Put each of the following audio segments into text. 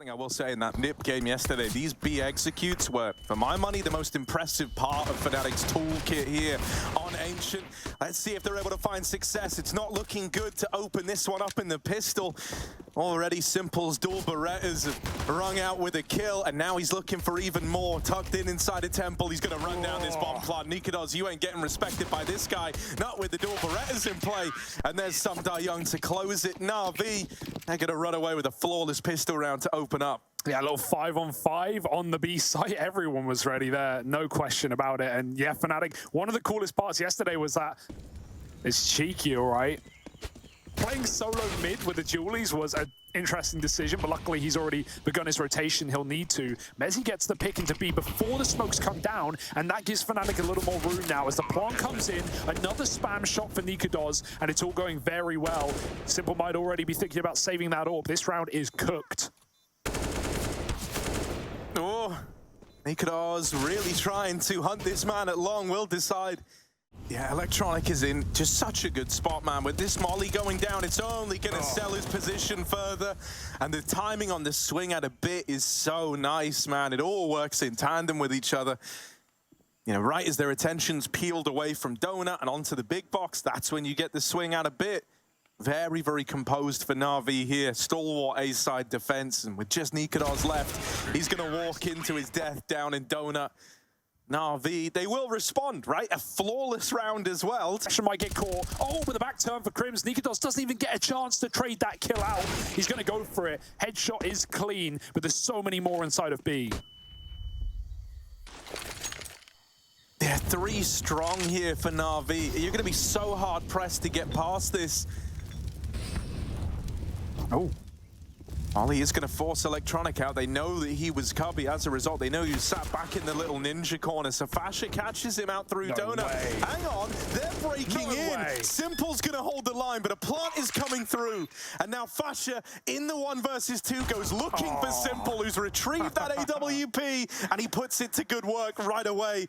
I will say in that NIP game yesterday, these B executes were, for my money, the most impressive part of Fnatic's toolkit here on Ancient. Let's see if they're able to find success. It's not looking good to open this one up in the pistol. Already Simple's dual Berettas have rung out with a kill, and now he's looking for even more. Tucked in inside a temple, he's going to run down this bomb plot. niko, you ain't getting respected by this guy, not with the dual Berettas in play. And there's some Young to close it. na'Vi, they're going to run away with a flawless pistol round to open up. Yeah, a little 5-on-5 on the B site. Everyone was ready there, no question about it. And yeah, Fnatic, one of the coolest parts yesterday was that it's cheeky, all right. Playing solo mid with the Julies was an interesting decision, but luckily he's already begun his rotation. He'll need to. Mezzi gets the pick into B before the smokes come down, and that gives Fnatic a little more room now. As the plant comes in, another spam shot for niko, and it's all going very well. Simple might already be thinking about saving that orb. This round is cooked. Oh, niko really trying to hunt this man at long. Will decide. Yeah, Electronic is in just such a good spot, man. With this molly going down, it's only going to sell his position further. And the timing on the swing at a bit is so nice, man. It all works in tandem with each other. You know, right as their attention's peeled away from Donut and onto the big box, that's when you get the swing out a bit. Very, very composed for na'Vi here. Stalwart A-side defense. And with just niko left, he's going to walk into his death down in Donut. na'Vi, they will respond, right? A flawless round as well. Might get caught. Oh, with a back turn for Crims. niko doesn't even get a chance to trade that kill out. He's going to go for it. Headshot is clean, but there's so many more inside of B. They're 3 strong here for na'Vi. You're going to be so hard-pressed to get past this. Oh. Ollie is going to force Electronic out. They know that he was cubby. As a result, they know he sat back in the little ninja corner. So fasha catches him out through Donut. Hang on, they're breaking in. Simple's going to hold the line, but a plant is coming through. And now fasha in the 1 versus 2 goes looking for Simple, who's retrieved that AWP, and he puts it to good work right away.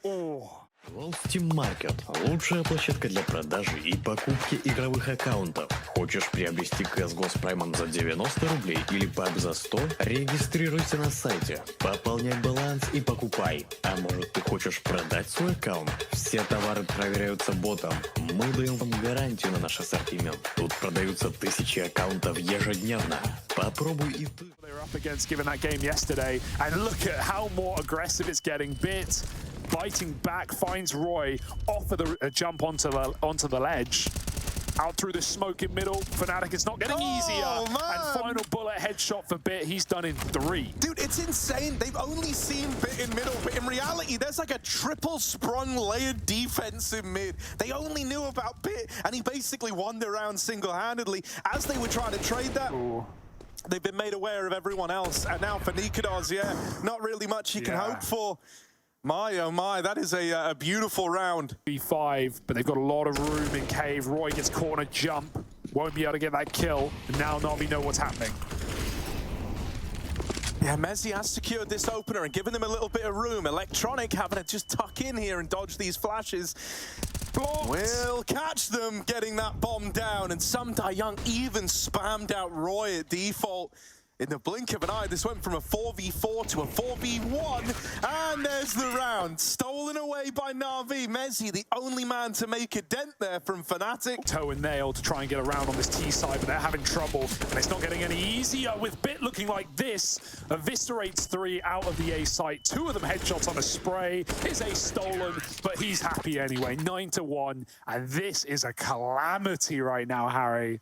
Steam Market – лучшая площадка для продажи и покупки игровых аккаунтов. Хочешь приобрести CSGO с праймом за 90 рублей или PUBG за 100? Регистрируйся на сайте, пополняй баланс и покупай. А может, ты хочешь продать свой аккаунт? Все товары проверяются ботом. Мы даем вам гарантию на наш ассортимент. Тут продаются тысячи аккаунтов ежедневно. Попробуй и ты. They were up against given that game yesterday, and look at how more aggressive it's getting. Bit biting back, finds Roy off of the jump onto the ledge. Out through the smoke in middle. Fnatic, it's not getting easier. Man. And final bullet headshot for Bit. He's done in 3. Dude, it's insane. They've only seen Bit in middle, but in reality, there's like a triple sprung layered defense in mid. They only knew about Bit, and he basically won the round single-handedly. As they were trying to trade that, they've been made aware of everyone else. And now for niko, yeah, not really much you can hope for. My, oh my, that is a beautiful round. B5, but they've got a lot of room in cave. Roy gets caught on a jump. Won't be able to get that kill. And now na'Vi know what's happening. Yeah, Mezzi has secured this opener and given them a little bit of room. Electronic having to just tuck in here and dodge these flashes. Blocked. Will catch them getting that bomb down. And some Young even spammed out Roy at default. In the blink of an eye, this went from a 4v4 to a 4v1, and there's the round. Stolen away by na'Vi. Mezzi, the only man to make a dent there from Fnatic. Toe and nail to try and get around on this T side, but they're having trouble, and it's not getting any easier with Bit looking like this. Eviscerates 3 out of the A site. 2 of them headshots on a spray. His ace stolen, but he's happy anyway. 9-1, and this is a calamity right now, Harry.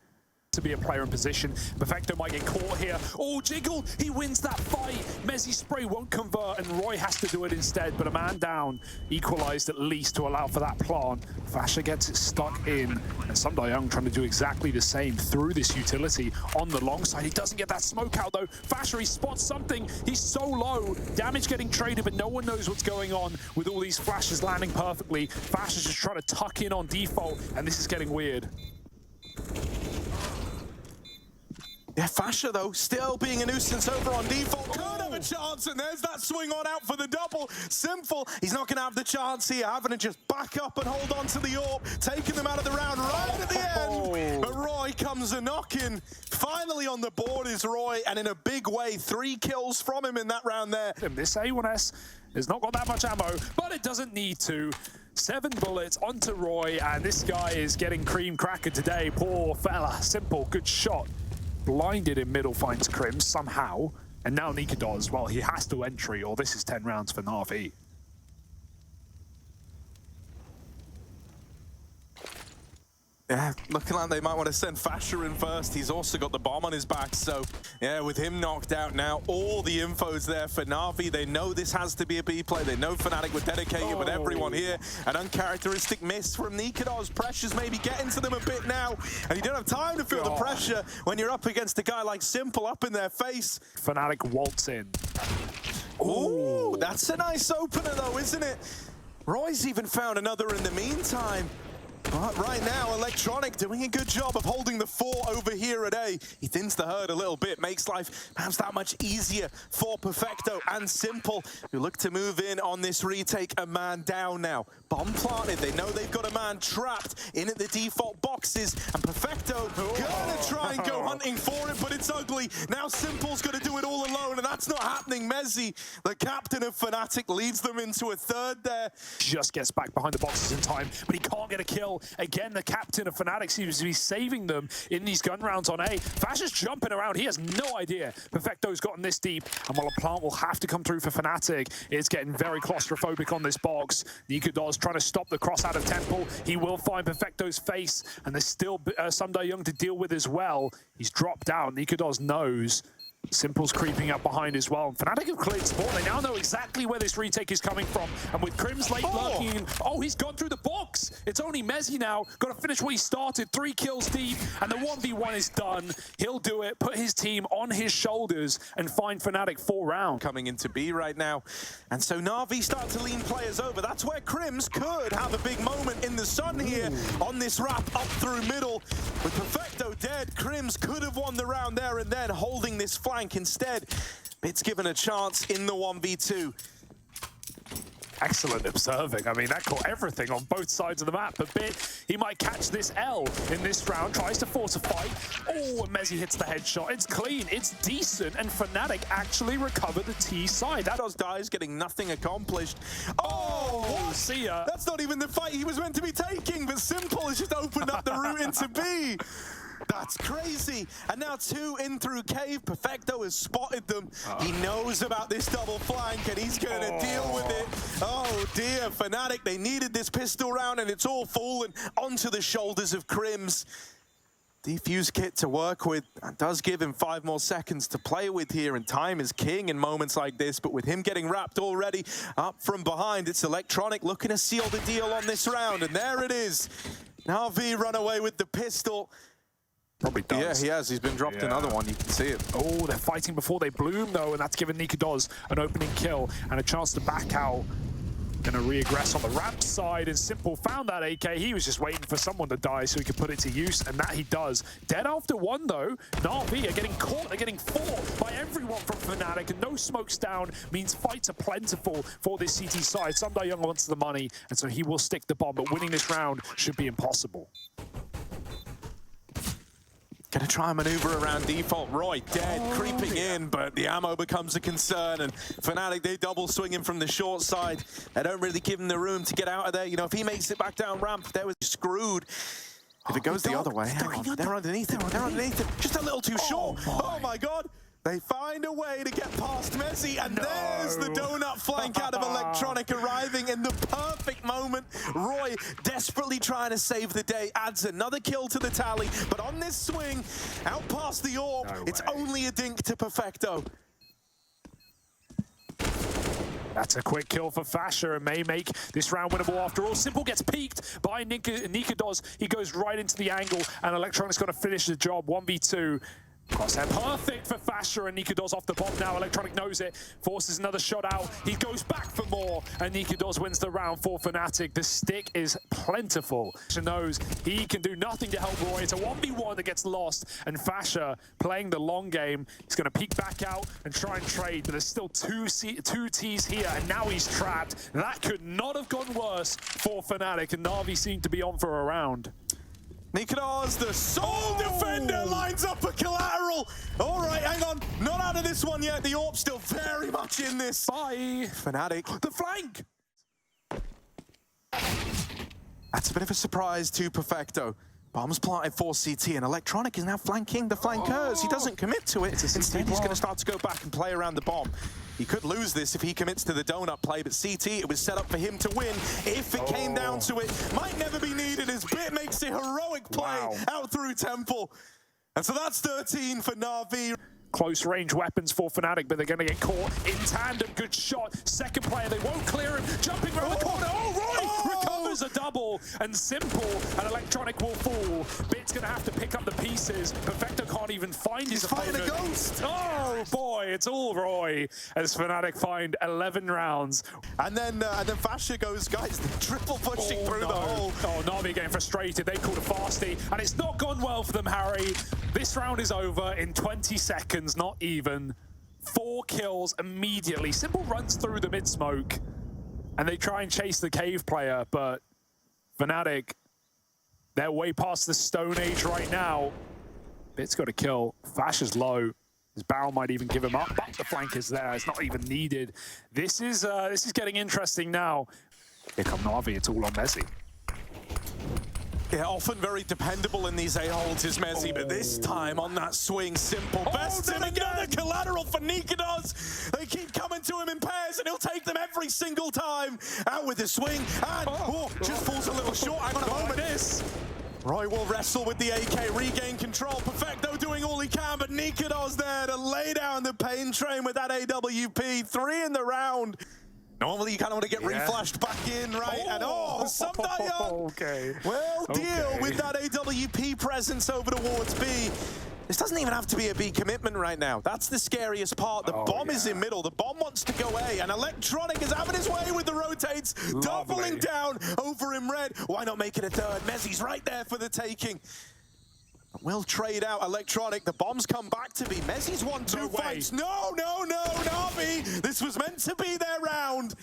To be a player in position. Perfecto might get caught here. Oh, Jiggle, he wins that fight. Mezzi's spray won't convert, and Roy has to do it instead, but a man down. Equalized at least to allow for that plant. fasha gets it stuck in, and some Young trying to do exactly the same through this utility on the long side. He doesn't get that smoke out though. fasha, he spots something. He's so low. Damage getting traded, but no one knows what's going on with all these flashes landing perfectly. fasha's just trying to tuck in on default, and this is getting weird. Yeah, fasha though, still being a nuisance over on default. Could have a chance, and there's that swing on out for the double. Simple, he's not going to have the chance here, having to just back up and hold on to the AWP, taking them out of the round right at the end. But Roy comes a knocking. Finally on the board is Roy, and in a big way, 3 kills from him in that round there. This A1S has not got that much ammo, but it doesn't need to. 7 bullets onto Roy, and this guy is getting cream cracker today. Poor fella. Simple, good shot. Blinded in middle, finds Crim somehow. And now niko does. Well, he has to entry, or this is 10 rounds for na'Vi. Yeah, looking like they might want to send fazz in first. He's also got the bomb on his back, so yeah, with him knocked out now, all the info's there for na'Vi. They know this has to be a B play. They know Fnatic would dedicate it with everyone here. An uncharacteristic miss from niko. Pressure's maybe getting to them a bit now, and you don't have time to feel the pressure when you're up against a guy like Simple up in their face. Fnatic waltz in. Ooh, that's a nice opener though, isn't it? Roy's even found another in the meantime. But right now, Electronic doing a good job of holding the 4 over here at A. He thins the herd a little bit, makes life perhaps that much easier for Perfecto and Simple, who look to move in on this retake. A man down now. Bomb planted. They know they've got a man trapped in at the default boxes. And Perfecto gonna try and go hunting for it, but it's ugly. Now Simple's gonna do it all alone, and that's not happening. Mezzi, the captain of Fnatic, leads them into a third there. Just gets back behind the boxes in time, but he can't get a kill. Again, the captain of Fnatic seems to be saving them in these gun rounds on A. fazz is jumping around. He has no idea Perfecto's gotten this deep. And while a plant will have to come through for Fnatic, it's getting very claustrophobic on this box. niko trying to stop the cross out of Temple. He will find Perfecto's face, and there's still Sunday Young to deal with as well. He's dropped down. niko knows. Simple's creeping up behind as well. And Fnatic have cleared spawn. They now know exactly where this retake is coming from. And with Crim's late lurking, he's gone through the box. It's only Mezzi now. Got to finish what he started. 3 kills deep, and the 1v1 is done. He'll do it, put his team on his shoulders, and find Fnatic 4 rounds. Coming into B right now. And so na'Vi start to lean players over. That's where Crims could have a big moment in the sun here on this wrap up through middle. With Perfecto dead, Crims could have won the round there and then, holding this flank. Instead, Bit's given a chance in the 1v2. Excellent observing. I mean, that caught everything on both sides of the map. But Bit, he might catch this L in this round, tries to force a fight. Oh, and Mezzi hits the headshot. It's clean, it's decent, and Fnatic actually recover the T side. That Those dies getting nothing accomplished. see ya. That's not even the fight he was meant to be taking, but Simple has just opened up the route into B. That's crazy. And now 2 in through cave. Perfecto has spotted them. He knows about this double flank, and he's going to deal with it. Oh dear, Fnatic, they needed this pistol round, and it's all fallen onto the shoulders of Crims. Defuse kit to work with. That does give him 5 more seconds to play with here, and time is king in moments like this. But with him getting wrapped already up from behind, it's Electronic looking to seal the deal on this round. And there it is. na'Vi run away with the pistol. Probably does. Yeah, he has. He's been dropped another one. You can see it. Oh, they're fighting before they bloom, though, and that's given niko an opening kill and a chance to back out. Gonna re-aggress on the ramp side, and Simple found that AK. He was just waiting for someone to die so he could put it to use, and that he does. Dead after 1, though. na'Vi are getting caught. They're getting fought by everyone from Fnatic, and no smokes down means fights are plentiful for this CT side. Sunday Young wants the money, and so he will stick the bomb, but winning this round should be impossible. Gonna try and maneuver around default. Roy dead, creeping in, but the ammo becomes a concern, and Fnatic, they double swing him from the short side. They don't really give him the room to get out of there. You know, if he makes it back down ramp, they was screwed. If it goes the other way, hang on, they're underneath it, they're underneath it. Just a little too short. Oh my God. They find a way to get past Mezzi, and there's the donut flank out of Electronic arriving in the perfect moment. Roy, desperately trying to save the day, adds another kill to the tally, but on this swing, out past the AWP, it's only a dink to Perfecto. That's a quick kill for fazz, and may make this round winnable after all. Simple gets peeked by niko. He goes right into the angle, and Electronic's got to finish the job. 1v2. Crosshair perfect for fasha, and niko off the bomb now. Electronic knows it, forces another shot out. He goes back for more, and niko wins the round for Fnatic. The stick is plentiful. Fasha knows he can do nothing to help Roy. It's a 1v1 that gets lost, and fasha playing the long game. He's going to peek back out and try and trade, but there's still two Ts here, and now he's trapped. That could not have gone worse for Fnatic, and na'Vi seemed to be on for a round. niko, the sole defender, lines up a collateral. All right, hang on. Not out of this one yet. The AWP still very much in this. Bye. Fnatic, the flank. That's a bit of a surprise to Perfecto. Bombs planted for CT, and Electronic is now flanking the flankers. He doesn't commit to it. Instead, he's going to start to go back and play around the bomb. He could lose this if he commits to the donut play, but CT, it was set up for him to win. If it came down to it, might never be needed as Bit makes a heroic play out through Temple. And so that's 13 for na'Vi. Close range weapons for Fnatic, but they're going to get caught in tandem. Good shot. Second player, they won't clear him. Jumping around the corner. Oh, Roy recovers a double. And Simple and Electronic will fall. Bit's going to have to pick up the pieces. Perfecto can't even find his opponent. He's fighting a ghost. Oh, boy, it's all Roy as Fnatic find 11 rounds. And then fasha goes, guys, they're triple pushing through the hole. Oh, na'Vi getting frustrated. They called a fasty, and it's not gone well for them, Harry. This round is over in 20 seconds. Not even. 4 kills immediately. Simple runs through the mid-smoke, and they try and chase the cave player, but Fnatic, they're way past the Stone Age right now. Bit's got a kill. fasha's low. His barrel might even give him up, but the flank is there. It's not even needed. This is getting interesting now. Here come na'Vi. It's all on Messi. Yeah, often very dependable in these A-holds is Messi, but this time on that swing, Simple. Best and another collateral for niko. They keep coming to him in pairs, and he'll take them every single time. Out with the swing, and just falls a little short. Hang on a moment. Roy will wrestle with the AK, regain control. Perfecto doing all he can, but niko there to lay down the pain train with that AWP. 3 in the round. Normally, you kind of want to get reflashed back in, right? And somebody deal with that AWP presence over towards B. This doesn't even have to be a B commitment right now. That's the scariest part. The bomb is in middle. The bomb wants to go A, and Electronic is having his way with the rotates, doubling down over in red. Why not make it a third? Messi's right there for the taking. Will trade out Electronic. The bombs come back to be. Messi's won 2 fights. No, na'Vi. This was meant to be their round.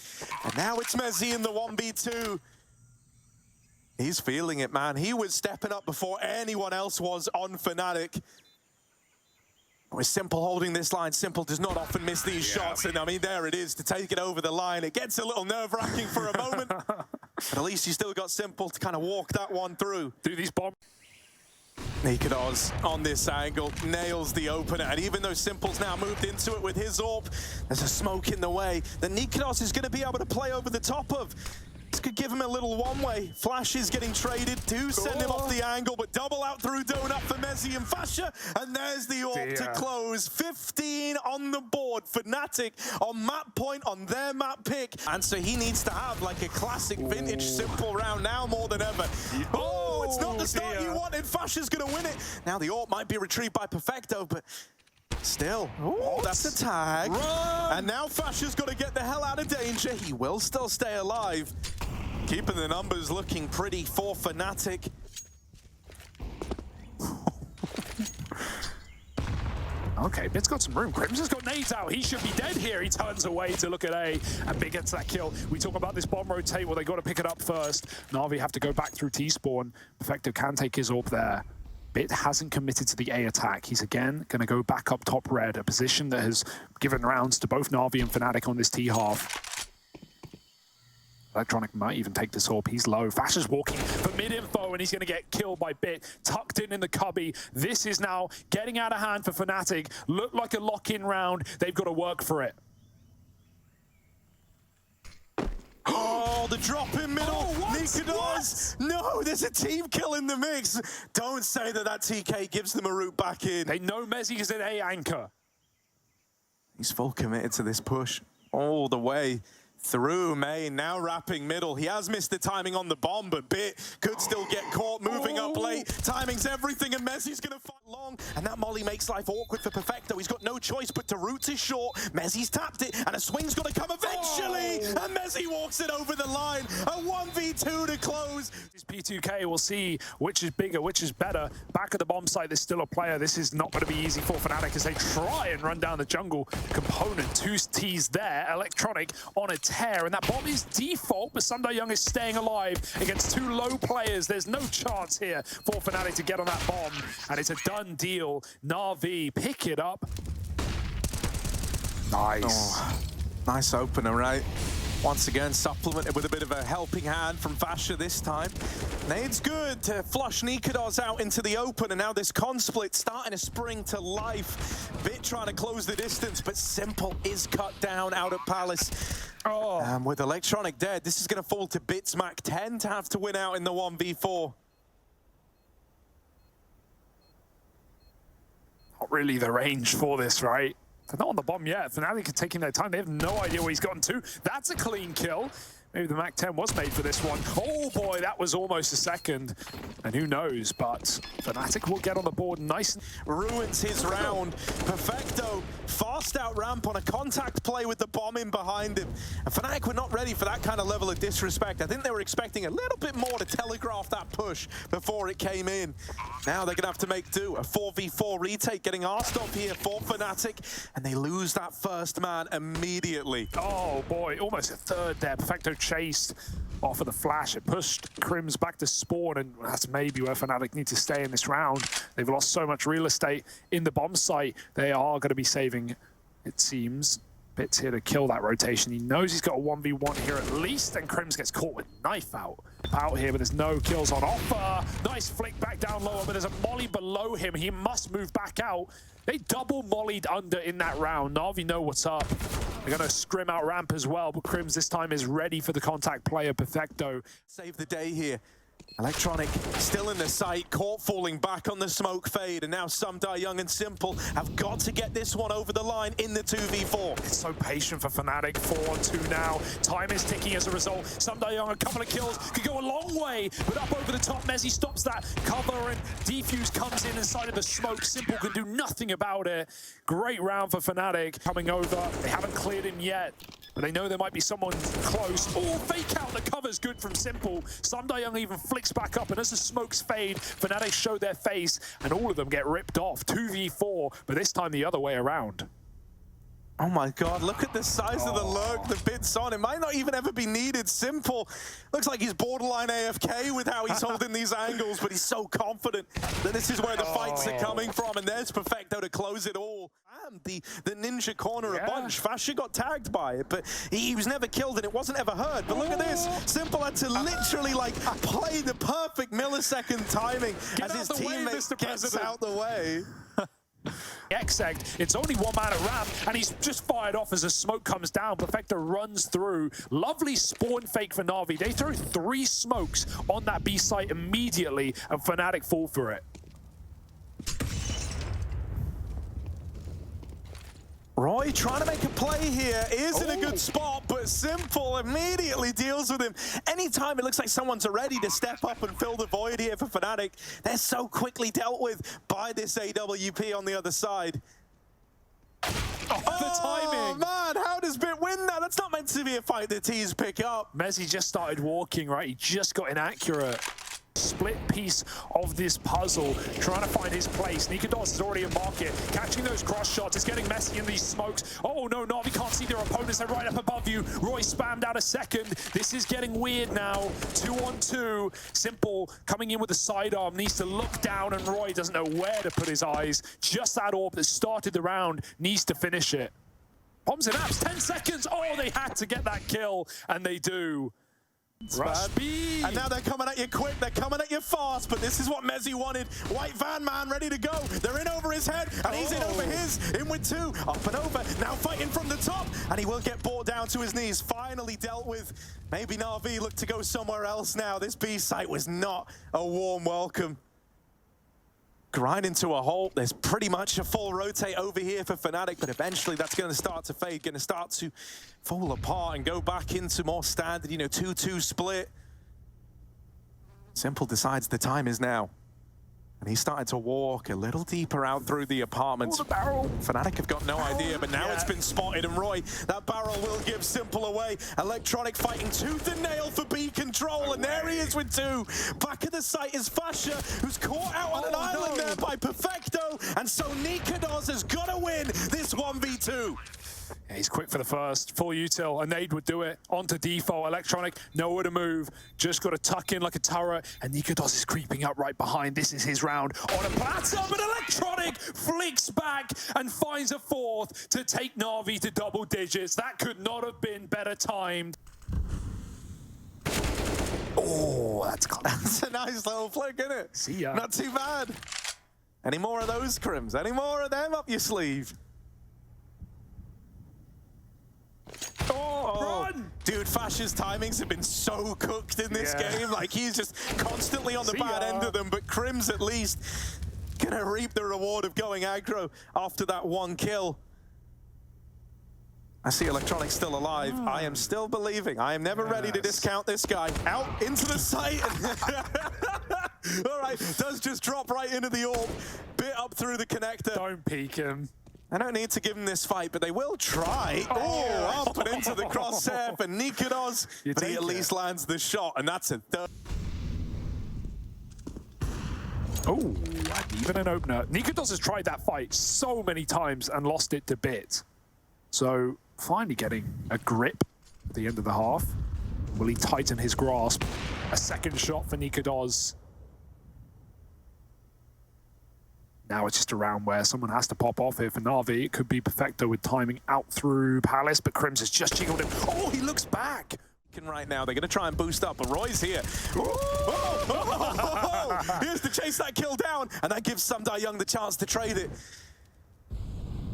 And now it's Messi in the 1v2. He's feeling it, man. He was stepping up before anyone else was on Fnatic. With Simple holding this line, Simple does not often miss these shots. And I mean, there it is to take it over the line. It gets a little nerve-wracking for a moment. But at least you still got Simple to kind of walk that one through. Do these bombs. niko on this angle nails the opener, and even though Simple's now moved into it with his AWP, there's a smoke in the way that niko is going to be able to play over the top of. This could give him a little one-way. Flash is getting traded to send him off the angle, but double out through donut for Messi and fasha, and there's the AWP to close. 15 on the board. Fnatic on map point on their map pick, and so he needs to have like a classic vintage Simple round now more than ever. It's not the start you wanted. fasha's going to win it. Now the AWP might be retrieved by Perfecto, but still, that's a tag. Run. And now fasha's got to get the hell out of danger. He will still stay alive. Keeping the numbers looking pretty for Fnatic. Okay, Bit's got some room. Crimson's got nades out. He should be dead here. He turns away to look at A, and Bit gets that kill. We talk about this bomb rotate. Well, they got to pick it up first. na'Vi have to go back through T-spawn. Perfecto can take his AWP there. Bit hasn't committed to the A attack. He's again going to go back up top red, a position that has given rounds to both na'Vi and Fnatic on this T half. Electronic might even take this AWP. He's low. fasha's walking for mid-info, and he's going to get killed by Bit. Tucked in the cubby. This is now getting out of hand for Fnatic. Looked like a lock-in round. They've got to work for it. The drop in middle. niko. No, there's a team kill in the mix. Don't say that TK gives them a route back in. They know Messi is an A anchor. He's full committed to this push all the way through main, now wrapping middle. He has missed the timing on the bomb, but Bit could still get caught moving up late. Timing's everything, and Messi's going to fight. long, and that molly makes life awkward for Perfecto. He's got no choice but to root to short. Mezzi's tapped it, and a swing's got to come eventually, and Mezzi walks it over the line. A 1v2 to close. This P2K, we'll see which is bigger, which is better. Back at the bomb site, there's still a player. This is not going to be easy for Fnatic as they try and run down the jungle component. twistzz there, Electronic on a tear, and that bomb is default, but Sunday is staying alive against two low players. There's no chance here for Fnatic to get on that bomb, and it's a done deal. na'Vi pick it up. Nice. Oh, nice opener, right? Once again, supplemented with a bit of a helping hand from Fasha this time. Nade's good to flush Niko's out into the open, and now this con split starting to spring to life. Bit trying to close the distance, but Simple is cut down out at Palace. Oh. With Electronic dead, this is going to fall to Bits Mac 10 to have to win out in the 1v4. Not really the range for this, right? They're not on the bomb yet. Fnatic are taking their time. They have no idea where he's gotten to. That's a clean kill. Maybe the Mac 10 was made for this one. Oh boy, that was almost a second. And who knows, but Fnatic will get on the board nice. Ruins his round. Perfecto, fast out ramp on a contact play with the bomb in behind him. And Fnatic were not ready for that kind of level of disrespect. I think they were expecting a little bit more to telegraph that push before it came in. Now they're gonna have to make do. A 4v4 retake getting asked off here for Fnatic, and they lose that first man immediately. Oh boy, almost a third there. Perfecto chased off of the flash. It pushed Crims back to spawn, and that's maybe where Fnatic need to stay in this round. They've lost so much real estate in the bomb site. They are going to be saving, it seems. Bits here to kill that rotation. He knows he's got a 1v1 here at least, and Crims gets caught with knife out here, but there's no kills on offer. Nice flick back down lower, but there's a molly below him. He must move back out. They double mollied under in that round. na'Vi know what's up. They're going to scrim out ramp as well, but Crims this time is ready for the contact player, Perfecto. Save the day here. Electronic still in the sight, caught falling back on the smoke fade, and now Young and Simple have got to get this one over the line in the 2v4. It's so patient for Fnatic, 4-on-2 now. Time is ticking as a result. Young, a couple of kills, could go a long way, but up over the top, Mezzi stops that cover, and Defuse comes in inside of the smoke. Simple can do nothing about it. Great round for Fnatic coming over. They haven't cleared him yet, but they know there might be someone close. Oh, fake out, the cover's good from Simple. Young even flicks back up, and as the smokes fade, Fnatic show their face, and all of them get ripped off. 2v4, but this time the other way around. Oh my god, look at the size of the lurk, the Bits on. It might not even ever be needed. Simple. Looks like he's borderline AFK with how he's holding these angles, but he's so confident that this is where the fights are coming from, and there's Perfecto to close it all. The ninja corner a bunch. Fasha got tagged by it, but he was never killed and it wasn't ever heard. But look at this. Simple had to literally play the perfect millisecond timing as his teammate gets out the way. Exect, it's only one man at ramp, and he's just fired off as the smoke comes down. Perfecto runs through. Lovely spawn fake for na'Vi. They throw 3 smokes on that B site immediately, and Fnatic fall for it. Roy trying to make a play here, is in a good spot, but Simple immediately deals with him. Anytime it looks like someone's ready to step up and fill the void here for Fnatic, they're so quickly dealt with by this AWP on the other side. The timing! Man, how does Bit win that? That's not meant to be a fight the T's pick up. Mezzi just started walking, right? He just got inaccurate. Split piece of this puzzle, trying to find his place. niko is already in market, catching those cross shots. It's getting messy in these smokes. Oh no, na'Vi can't see their opponents. They're right up above you. Roy spammed out a second. This is getting weird now. 2-on-2. Simple coming in with a sidearm, needs to look down, and Roy doesn't know where to put his eyes. Just that orb that started the round needs to finish it. Bombs and apps, 10 seconds. Oh, they had to get that kill, and they do. Rush B. And now they're coming at you quick, they're coming at you fast, but this is what Mezzi wanted. White Van Man ready to go. They're in over his head, and he's in over his. In with 2, up and over, now fighting from the top, and he will get brought down to his knees. Finally dealt with. Maybe na'Vi look to go somewhere else now. This B site was not a warm welcome. Grinding to a halt. There's pretty much a full rotate over here for Fnatic, but eventually that's going to start to fade, going to start to fall apart and go back into more standard, 2-2 split. Simple decides the time is now. And he started to walk a little deeper out through the apartments. Oh, the barrel. Fnatic have got no idea, but now it's been spotted, and Roy, that barrel will give Simple away. Electronic fighting tooth and nail for B control, and there he is with two. Back at the site is FaZe, who's caught out on an island there by Perfecto, and so niko has got to win this 1v2. Yeah, he's quick for the first. Full util. A nade would do it. Onto default. Electronic, nowhere to move. Just got to tuck in like a turret. And niko is creeping up right behind. This is his round on a platter. But Electronic flicks back and finds a fourth to take Na'Vi to double digits. That could not have been better timed. Oh, that's close. That's a nice little flick, isn't it? See ya. Not too bad. Any more of those, Crims? Any more of them up your sleeve? Oh, run! Dude, FaZe's timings have been so cooked in this game. Like, he's just constantly on the bad end of them. But Crims, at least, gonna reap the reward of going aggro after that one kill. I see Electronic still alive. I am still believing. I am never ready to discount this guy. Out into the site. All right, does just drop right into the orb. Bit up through the connector. Don't peek him. I don't need to give them this fight, but they will try. Oh, up and into the crosshair for niko, but he at least lands the shot, and that's a third. Oh, and even an opener. niko has tried that fight so many times and lost it to bit. So finally getting a grip at the end of the half. Will he tighten his grasp? A second shot for niko. Now it's just a round where someone has to pop off here for Na'Vi. It could be Perfecto with timing out through Palace, but Crims has just jiggled him. Oh, he looks back. Right now, they're going to try and boost up, but Roy's here. Here's to chase that kill down, and that gives Young the chance to trade it.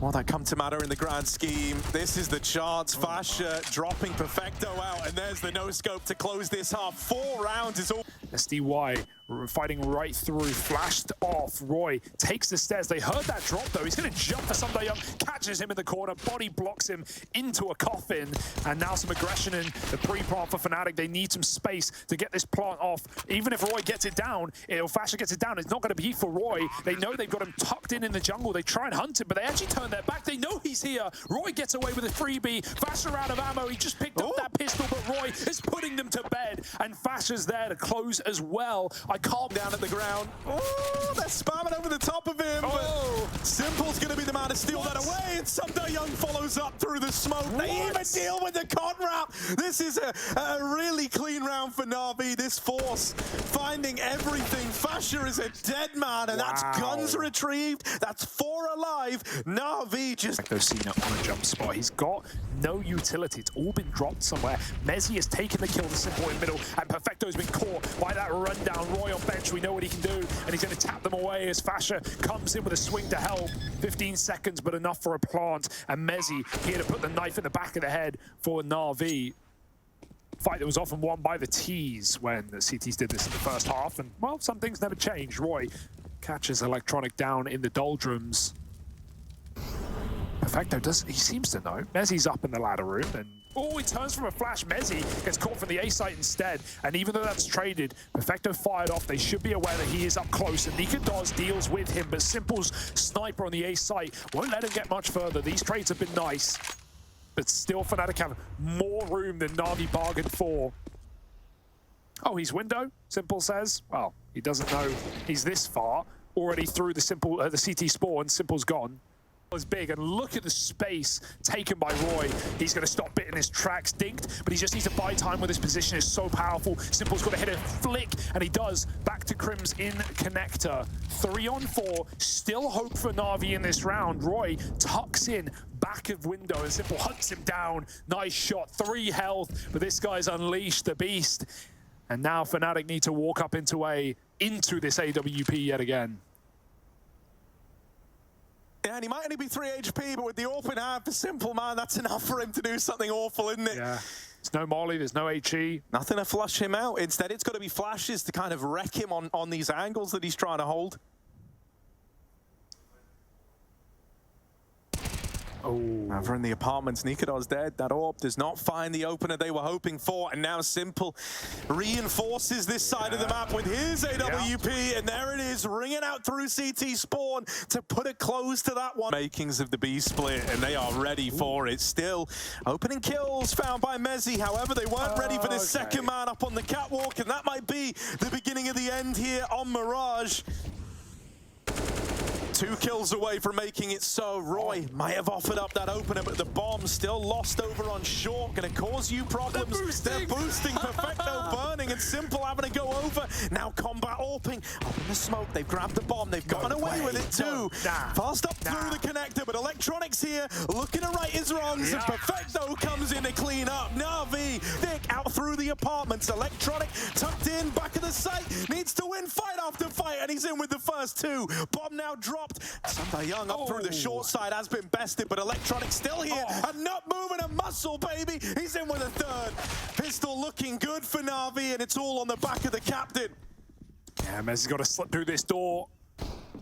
Will that come to matter in the grand scheme? This is the chance. FaZe dropping Perfecto out, and there's the no-scope to close this half. 4 rounds is all. SDY fighting right through, flashed off. Roy takes the stairs. They heard that drop, though. He's going to jump for Young, catches him in the corner, body blocks him into a coffin, and now some aggression in the pre-plant for Fnatic. They need some space to get this plant off. Even if Roy gets it down, or FaZe gets it down, it's not going to be for Roy. They know they've got him tucked in the jungle. They try and hunt him, but they actually turn their back. They know he's here. Roy gets away with a freebie. FaZe are out of ammo. He just picked up that pistol, but Roy is putting them to bed, and FaZe's there to close as well. I calm down at the ground. Oh, they're spamming over the top of him. Oh. But Simple's going to be the man to steal that away, and Young follows up through the smoke. They even deal with the con wrap. This is a really clean round for Na'Vi. This force finding everything. FaZe is a dead man, and that's guns retrieved. That's 4 alive. Na'Vi just... Cena on a jump spot. He's got no utility. It's all been dropped somewhere. Mezzi has taken the kill to Simple in middle, and Perfecto's been caught by that rundown. Roy on bench, we know what he can do, and he's going to tap them away as FaZe comes in with a swing to help. 15 seconds, but enough for a plant, and Mezzi here to put the knife in the back of the head for Na'Vi. Fight that was often won by the twistzz when the CTs did this in the first half, and, well, some things never change. Roy catches Electronic down in the doldrums. Perfecto he seems to know. Mezzi's up in the ladder room, and he turns from a flash. Mezzi gets caught from the A site instead, and even though that's traded, Perfecto fired off. They should be aware that he is up close, and niko deals with him, but Simple's sniper on the A site won't let him get much further. These trades have been nice, but still Fnatic have more room than Na'Vi bargained for. Oh, he's window, Simple says. Well, he doesn't know he's this far. Already through the CT spawn, Simple's gone. Is big, and look at the space taken by Roy. He's going to stop bit in his tracks, dinked, but he just needs to buy time with his position. Is so powerful. Simple's got to hit a flick, and he does. Back to Crims in connector. 3 on 4. Still hope for Na'Vi in this round. Roy tucks in back of window, and Simple hunts him down. Nice shot. 3 health, but this guy's unleashed the beast. And now Fnatic need to walk up into this AWP yet again. Yeah, and he might only be 3 HP, but with the open hand for Simple, man, that's enough for him to do something awful, isn't it? Yeah. There's no Molly, there's no HE. Nothing to flush him out. Instead, it's got to be flashes to kind of wreck him on these angles that he's trying to hold. Over in the apartments, niko's dead. That orb does not find the opener they were hoping for, and now Simple reinforces this side of the map with his AWP, and there it is, ringing out through CT Spawn to put a close to that one. Makings of the B split, and they are ready for it. Still, opening kills found by Mezzi. However, they weren't ready for this second man up on the catwalk, and that might be the beginning of the end here on Mirage. 2 kills away from making it so. Roy might have offered up that opener, but the bomb still lost over on short. Gonna cause you problems. They're boosting. Perfecto burning, and Simple having to go over. Now Combat AWPing up in the smoke. They've grabbed the bomb. They've gotten away with it too. Fast up through the connector, but Electronics here looking to right his wrongs. And Perfecto comes in to clean up. Na'Vi thick out through the apartments. Electronic tucked in, back of the site. Needs to win fight after fight, and he's in with the first 2. Bomb now dropped. Young up through the short side has been bested, but Electronic still here and not moving a muscle, baby. He's in with a 3rd. Pistol looking good for Na'Vi, and it's all on the back of the captain. Yeah, Mezzi's got to slip through this door.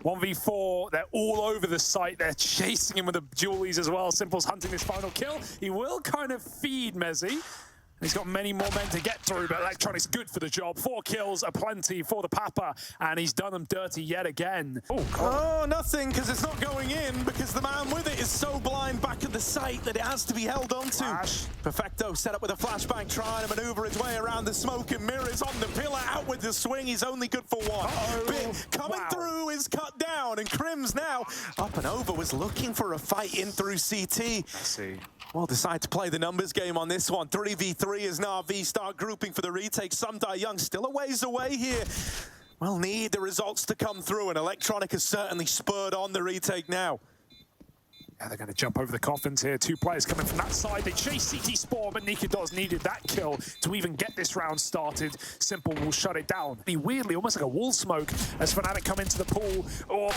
1v4, they're all over the site. They're chasing him with the dualies as well. Simple's hunting his final kill. He will kind of feed Mezzi. He's got many more men to get through, but Electronic's good for the job. 4 kills are plenty for the Papa, and he's done them dirty yet again. Oh, nothing, because it's not going in, because the man with it is so blind back at the site that it has to be held onto. Perfecto set up with a flashbang, trying to maneuver his way around the smoke and mirrors on the pillar, out with the swing. He's only good for 1. Bit coming through is cut down, and Crims now up and over, was looking for a fight in through CT. Well, decide to play the numbers game on this one. 3v3 as Na'Vi start grouping for the retake. Young still a ways away here. Well, need the results to come through, and Electronic has certainly spurred on the retake now. Yeah, they're going to jump over the coffins here. 2 players coming from that side. They chase CT Spawn, but niko's needed that kill to even get this round started. Simple will shut it down. He weirdly, almost like a wall smoke, as Fnatic come into the pool.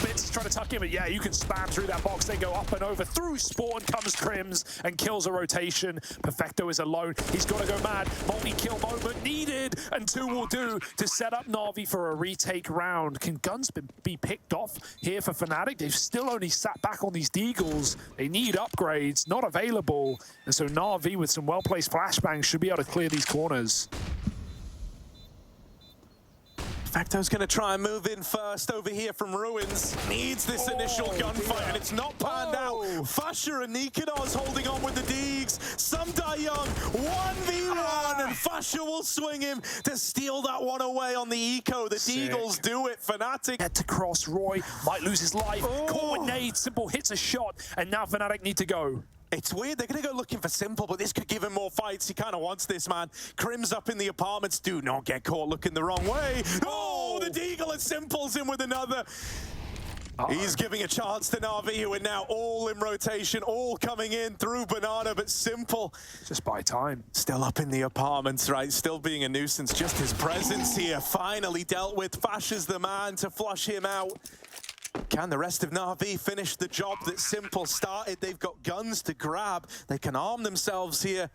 Bit's trying to tuck in, but yeah, you can spam through that box. They go up and over. Through Spawn comes Crims and kills a rotation. Perfecto is alone. He's got to go mad. Multi-kill moment needed, and 2 will do to set up Na'Vi for a retake round. Can guns be picked off here for Fnatic? They've still only sat back on these deagles. They need upgrades, not available. And so Na'Vi with some well-placed flashbangs should be able to clear these corners. Perfecto's going to try and move in first over here from Ruins. Needs this initial gunfight, and it's not panned out. Fasher and niko's holding on with the Deegs. Young 1v1, and Fasher will swing him to steal that one away on the eco. The Deagles do it. Fnatic head to cross. Roy might lose his life. Caught with nade. Simple hits a shot, and now Fnatic need to go. It's weird, they're going to go looking for Simple, but this could give him more fights. He kind of wants this, man. Crims up in the apartments. Do not get caught looking the wrong way. Oh, the Deagle and Simple's in with another. He's giving a chance to Na'Vi, who are now all in rotation, all coming in through Banana, but Simple just by time. Still up in the apartments, right? Still being a nuisance. Just his presence here finally dealt with. Fasher's the man to flush him out. Can the rest of Na'Vi finish the job that Simple started? They've got guns to grab. They can arm themselves here.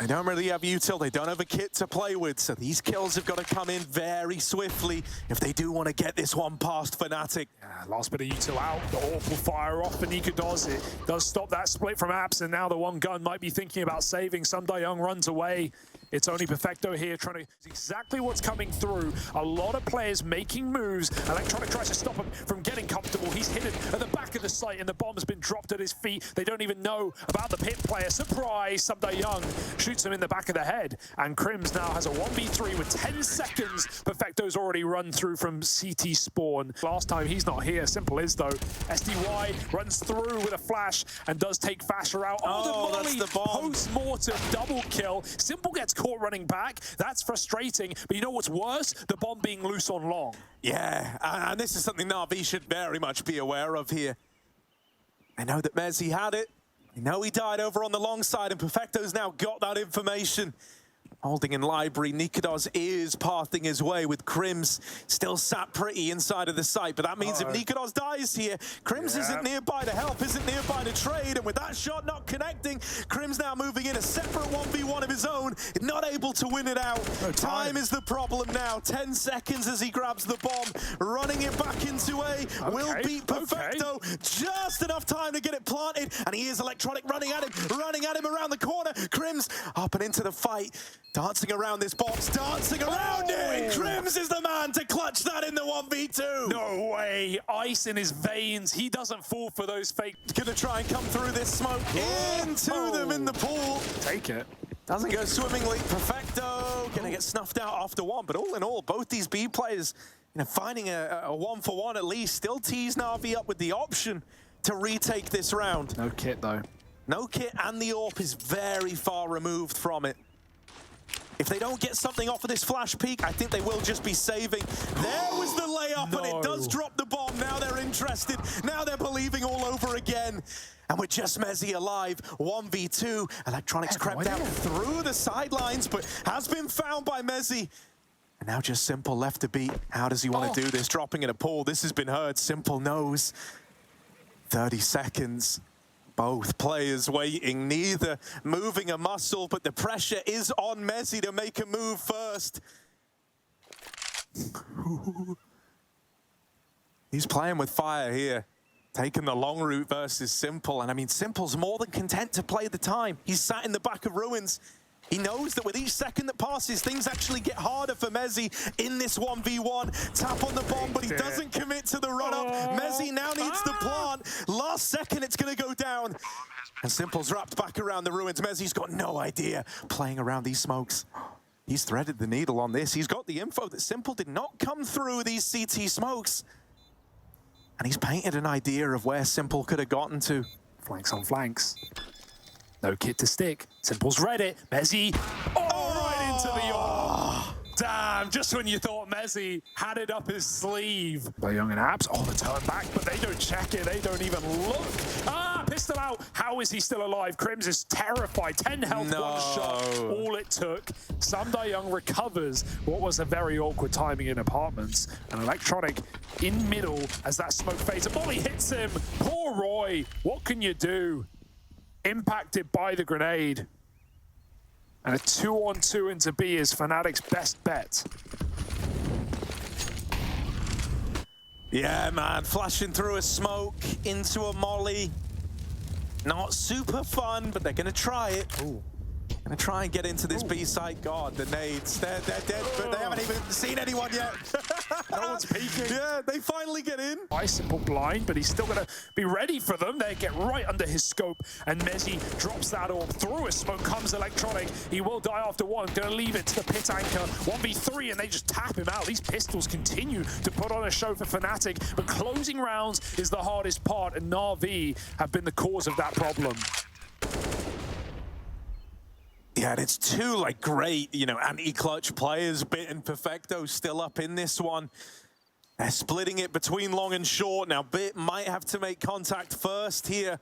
They don't really have util. They don't have a kit to play with, so these kills have got to come in very swiftly if they do want to get this one past Fnatic. Yeah, last bit of util out. The awful fire off for niko does it. Does stop that split from Apps, and now the one gun might be thinking about saving. Young runs away. It's only Perfecto here trying to... exactly what's coming through. A lot of players making moves. Electronic tries to stop him from getting comfortable. He's hidden at the back of the site, and the bomb's been dropped at his feet. They don't even know about the pit player. Surprise! Young shoots him in the back of the head, and Crims now has a 1v3 with 10 seconds. Perfecto's already run through from CT Spawn. Last time he's not here. Simple is, though. SDY runs through with a flash and does take Fasher out. Oh, that's the bomb. Post-mortem double kill. Simple gets caught running back. That's frustrating, but you know what's worse? The bomb being loose on long. Yeah, and this is something Na'Vi should very much be aware of here. They know that Mezzi had it. They know he died over on the long side, and Perfecto's now got that information. Holding in library, niko's is pathing his way with Crims still sat pretty inside of the site, but that means if niko's dies here, Crims isn't nearby to help, isn't nearby to trade, and with that shot not connecting, Crims now now moving in a separate 1v1 of his own, not able to win it out. No time is the problem now. 10 seconds as he grabs the bomb, running it back into A. Will beat Perfecto. Just enough time to get it planted, and he is Electronic running at him around the corner. Crims up and into the fight, dancing around this box, dancing around it. Crims is the man to clutch that in the 1v2. No way, ice in his veins. He doesn't fall for those fake. Gonna try and come through this smoke into them in the pool. Take it. Doesn't go swimmingly. Perfecto gonna get snuffed out after one, but all in all, both these B players, finding a 1-for-1 at least. Still tease na'Vi up with the option to retake this round. No kit though. No kit, and the AWP is very far removed from it. If they don't get something off of this flash peak, I think they will just be saving. There was the layup, and it does drop the bomb. Now they're interested. Now they're believing all over again. And with just mezii alive, 1v2. Electronics crept out through the sidelines, but has been found by mezii. And now just Simple left to beat. How does he want to do this? Dropping in a pool. This has been heard. Simple knows. 30 seconds. Both players waiting, neither moving a muscle, but the pressure is on mezii to make a move first. He's playing with fire here, taking the long route versus Simple. And I mean, Simple's more than content to play the time. He's sat in the back of Ruins. He knows that with each second that passes, things actually get harder for mezii in this 1v1. Tap on the bomb, but he doesn't commit to the run-up. mezii now needs the plant. Last second, it's going to go down. And Simple's wrapped back around the Ruins. mezii's got no idea playing around these smokes. He's threaded the needle on this. He's got the info that Simple did not come through these CT smokes. And he's painted an idea of where Simple could have gotten to. Flanks on flanks. No kit to stick. Simple's read it. mezii, right into the AWP. Damn, just when you thought mezii had it up his sleeve. By Young and Abs, the turn back, but they don't check it. They don't even look. Pistol out. How is he still alive? Crims is terrified. 10 health, one shot. All it took. Young recovers what was a very awkward timing in apartments. And Electronic in middle as that smoke fades. A volley hits him. Poor Roy. What can you do? Impacted by the grenade. And a 2-on-2 into B is Fnatic's best bet. Yeah, man, flashing through a smoke into a molly. Not super fun, but they're gonna try it. Gonna try and get into this B site. God, the nades, they're dead, but they haven't even seen anyone yet. No one's peeking. Yeah, they finally get in. Simple blind, but he's still gonna be ready for them. They get right under his scope, and mezii drops that AWP through a smoke. Comes Electronic. He will die after one. Gonna leave it to the pit anchor. 1v3, and they just tap him out. These pistols continue to put on a show for Fnatic, but closing rounds is the hardest part, and na'Vi have been the cause of that problem. Yeah, and it's two great, anti-clutch players. Bit and Perfecto still up in this one. They're splitting it between long and short. Now Bit might have to make contact first here.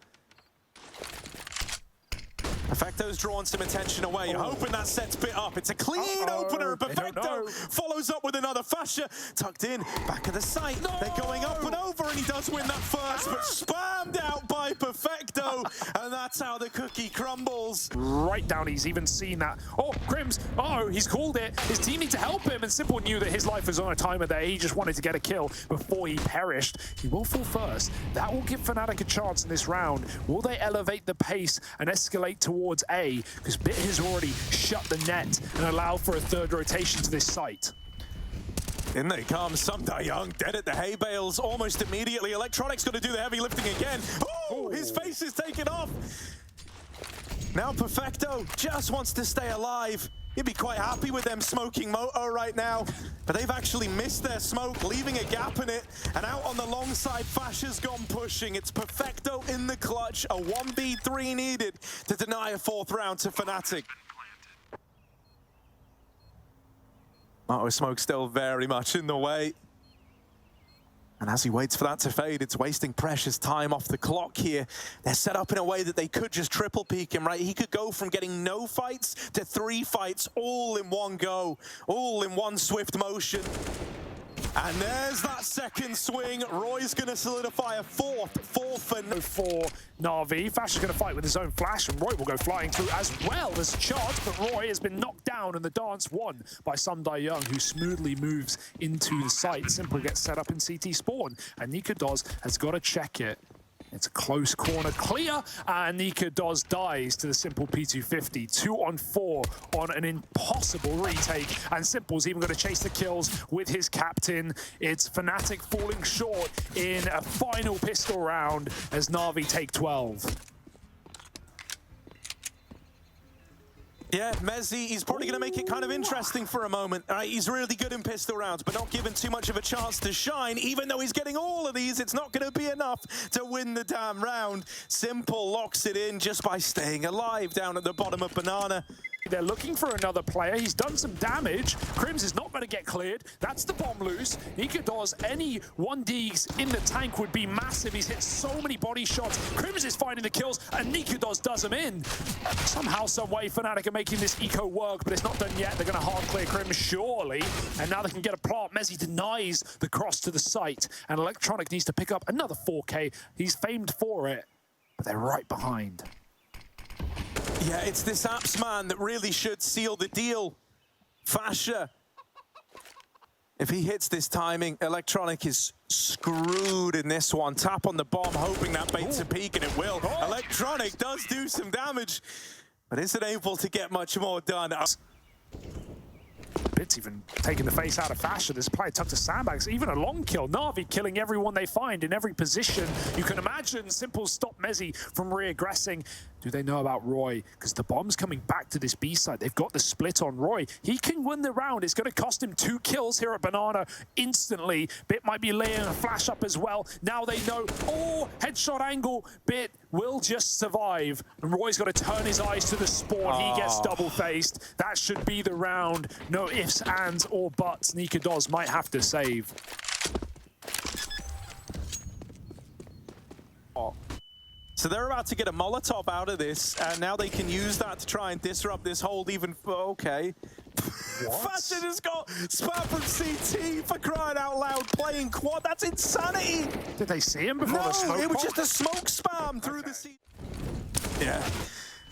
Perfecto's drawn some attention away, hoping that sets Bit up. It's a clean opener. Perfecto follows up with another fascia. Tucked in, back of the site. They're going up and over, and he does win that first, but spammed out by Perfecto. And that's how the cookie crumbles. Right down, he's even seen that. Crims, he's called it. His team need to help him, and Simple knew that his life was on a timer there. He just wanted to get a kill before he perished. He will fall first. That will give Fnatic a chance in this round. Will they elevate the pace and escalate towards A? Because Bit has already shut the net and allowed for a third rotation to this site. In they come, Young dead at the hay bales almost immediately. Electronic's got to do the heavy lifting again. His face is taken off. Now Perfecto just wants to stay alive. He'd be quite happy with them smoking Moto right now, but they've actually missed their smoke, leaving a gap in it. And out on the long side, Fasha's gone pushing. It's Perfecto in the clutch. A 1v3 needed to deny a fourth round to Fnatic. Moto smoke still very much in the way. And as he waits for that to fade, it's wasting precious time off the clock here. They're set up in a way that they could just triple peek him, right? He could go from getting no fights to 3 fights all in one go, all in one swift motion. And there's that second swing. Roy's going to solidify a fourth for na'Vi. Fash is going to fight with his own flash, and Roy will go flying through as well as charge, but Roy has been knocked down, and the dance won by Sundai Young, who smoothly moves into the site. Simple gets set up in CT spawn, and niko has got to check it. It's a close corner clear, and niko dies to the Simple P250. 2-on-4 on an impossible retake, and Simple's even going to chase the kills with his captain. It's Fnatic falling short in a final pistol round as na'Vi take 12. Yeah, Mezzi, he's probably going to make it kind of interesting for a moment. He's really good in pistol rounds, but not given too much of a chance to shine. Even though he's getting all of these, it's not going to be enough to win the damn round. Simple locks it in just by staying alive down at the bottom of Banana. They're looking for another player. He's done some damage. Crims is not going to get cleared. That's the bomb loose. niko, any 1Ds in the tank would be massive. He's hit so many body shots. Crims is finding the kills, and niko does them in. Somehow, some way, Fnatic are making this eco work, but it's not done yet. They're going to hard clear Crims, surely. And now they can get a plant. Mezzi denies the cross to the site, and Electronic needs to pick up another 4K. He's famed for it, but they're right behind. Yeah, it's this apps man that really should seal the deal. Fasha. If he hits this timing, Electronic is screwed in this one. Tap on the bomb, hoping that baits a peak, and it will. Electronic does do some damage, but isn't able to get much more done. Bit's even taking the face out of Fasha. This player tucked to sandbags, even a long kill. na'Vi killing everyone they find in every position. You can imagine Simple stop Mezzi from re-aggressing. Do they know about Roy? Because the bomb's coming back to this B side. They've got the split on Roy. He can win the round. It's going to cost him 2 kills here at Banana instantly. Bit might be laying a flash up as well. Now they know. Oh, headshot angle. Bit will just survive. And Roy's got to turn his eyes to the spawn. He gets double-faced. That should be the round. No ifs, ands, or buts. niko might have to save. So they're about to get a Molotov out of this, and now they can use that to try and disrupt this hold even okay. Fasha just got spam from CT for crying out loud, playing quad. That's insanity! Did they see him before the smoke? No, it was just a smoke spam through the CT. Yeah.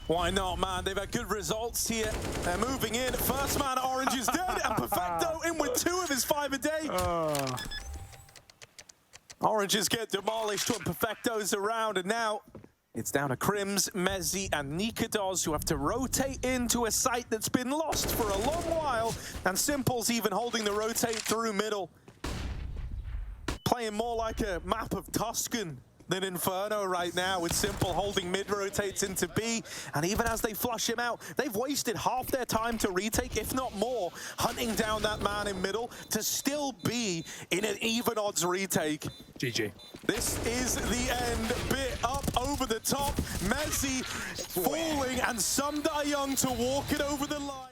Why not, man? They've had good results here. They're moving in. First man, Orange is dead, and Perfecto in with 2 of his 5 a day. Oranges get demolished when Perfecto's around, and now it's down to Crims, Mezzi, and niko, who have to rotate into a site that's been lost for a long while, and Simple's even holding the rotate through middle. Playing more like a map of Tuscan than Inferno right now, with Simple holding mid rotates into B, and even as they flush him out, they've wasted half their time to retake, if not more, hunting down that man in middle to still be in an even odds retake. GG. This is the end. Bit up over the top, Mezzi falling, and Sundai Young to walk it over the line.